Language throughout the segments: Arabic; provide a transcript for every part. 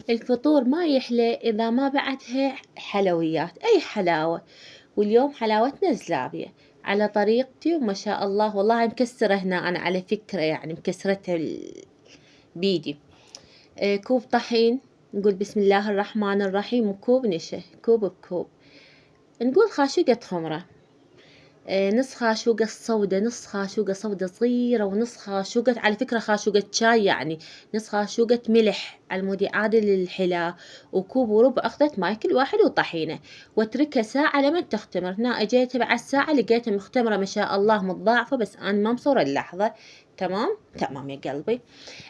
الفطور ما يحلى إذا ما بعدها حلويات، أي حلاوة. واليوم حلاوتنا زلابية على طريقتي، وما شاء الله والله مكسرة هنا أنا على فكرة، يعني مكسرتها بيدي. كوب طحين، نقول بسم الله الرحمن الرحيم، وكوب نشا، كوب بكوب. نقول خاشوقة خمرة، نص خاشوقة صودة، نص خاشوقة صودة صغيرة، ونص خاشوقة، على فكرة خاشوقة شاي يعني، نص خاشوقة ملح على مود يعادل الحلا، وكوب وربع أخذة ماي كل واحد، وطحينة، واتركها ساعة لمن تختمر. هنا اجيتها بعد ساعة لقيتها مختمرة ما شاء الله متضاعفة، بس أنا ما مصورة اللحظة. تمام تمام يا قلبي.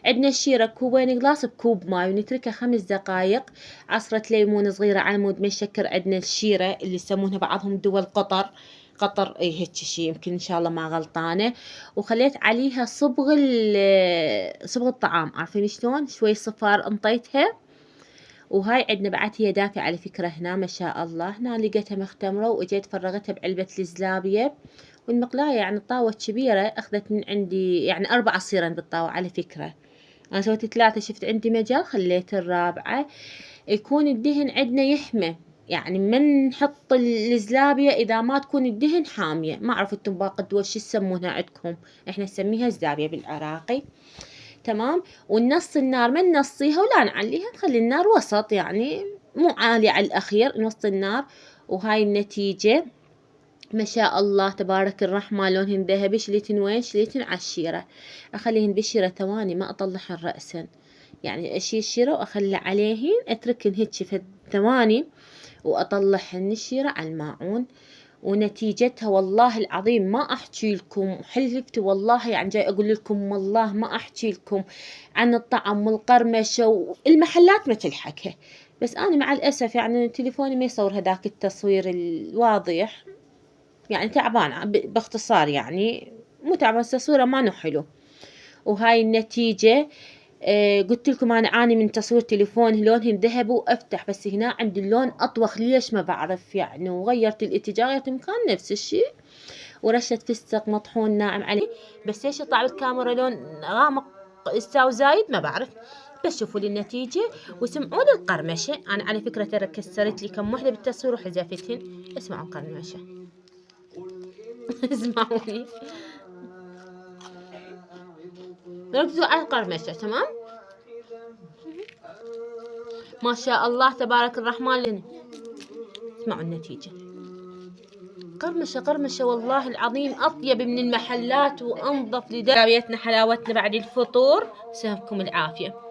عندنا الشيرة كوبين جلاس بكوب ماي، ونتركها 5 دقايق. عصرة ليمون صغيرة على مود ما يشكر. عندنا الشيرة اللي يسمونها بعضهم دول قطر، قطر اي هيك شي يمكن ان شاء الله ما غلطانة. وخليت عليها صبغ الطعام، عارفين شلون؟ شوي صفار انطيتها. وهاي عندنا بعد هي دافئة على فكرة هنا ما شاء الله. هنا لقيتها مختمرة، واجيت فرغتها بعلبة الزلابية. والمقلاية يعني طاوة كبيرة أخذت من عندي يعني 4 عصيرا بالطاوة على فكرة. أنا سويت 3، شفت عندي مجال خليت الرابعة. يكون الدهن عندنا يحمى، يعني ما نحط الزلابية إذا ما تكون الدهن حامية. ما أعرف انتم باقي الدول شو يسمونها عندكم، احنا نسميها زلابية بالعراقي. تمام. ونص النار ما ننصيها ولا نعليها، نخلي النار وسط يعني، مو عالية على الأخير، نص النار. وهاي النتيجة ما شاء الله تبارك الرحمن، لونهن ذهبي. شليتن وين؟ شليتن على الشيرة. أخليهن بالشيرة ثواني، ما أطلعهن رأسا، يعني أشيل الشيرة وأخلي عليهن، أتركهن هيك في ثواني، وأطلعهن الشيرة على الماعون. ونتيجتها والله العظيم ما أحكي لكم، حلفت والله يعني جاي أقول لكم والله ما أحكي لكم عن الطعم والقرمشة، والمحلات ما تلحقها. بس أنا مع الأسف يعني تليفوني ما يصور هذاك التصوير الواضح، يعني تعبانة باختصار، يعني مو تعبان، تصويره ما حلو. وهاي النتيجة. قلت لكم أنا أعاني من تصوير تليفون لونهن ذهبي وأفتح، بس هنا عندي اللون أطوخ ليش ما بعرف يعني، وغيرت الاتجاه، غيرت المكان نفس الشيء. ورشة فستق مطحون ناعم عليه، بس ليش يطلع بالكاميرا لون غامق استاو زايد ما بعرف. بس شوفوا لي النتيجة وسمعوا لي القرمشة. أنا على فكرة ترى كسرت لي كم وحدة بالتصوير وحذفتهن. اسمعوا القرمشة. اسمعوا لي، ركزوا على القرمشة. تمام. ما شاء الله تبارك الرحمن لنا. اسمعوا النتيجة، قرمشة قرمشة والله العظيم، أطيب من المحلات وأنظف لدرجتنا حلاوتنا بعد الفطور. سلامكم العافية.